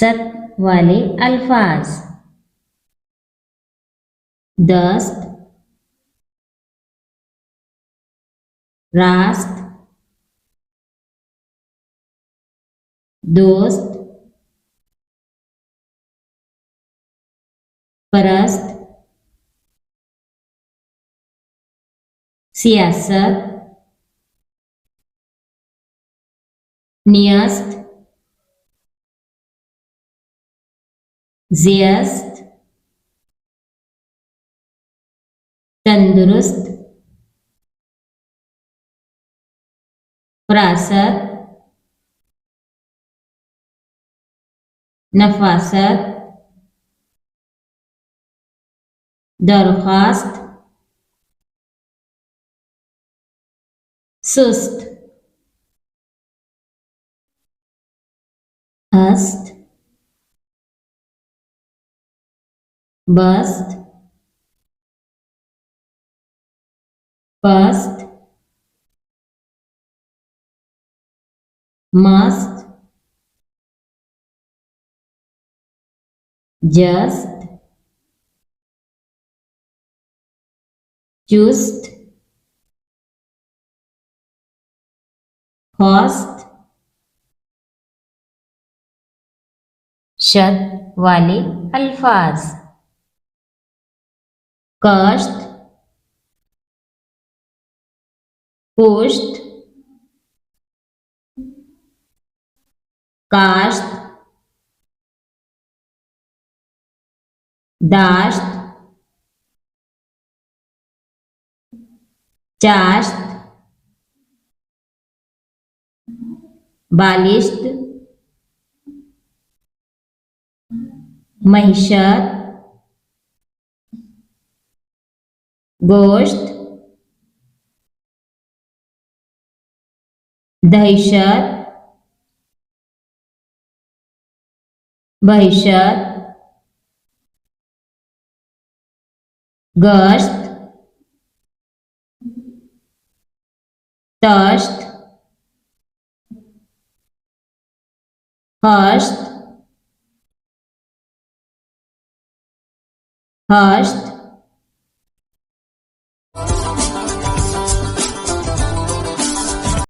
सत वाले अल्फाज दस्त, रास्त, दोस्त, परस्त, सियासत, नियस्त, ज़ियस्त, तंदुरुस्त, फरासत, नफासत, दरख्वास्त, सुस्त, हस्त, बस्त, पस्त, मस्त, जस्त, चुस्त, हौस्त, शद वाले अल्फाज कश्त, पुश्त, काश्त, दाश्त, चाश्त, बालिश्त, महिशत, गोश्त, दहशत, बहिशत, गश्त, तश्त, हश्त, हश्त,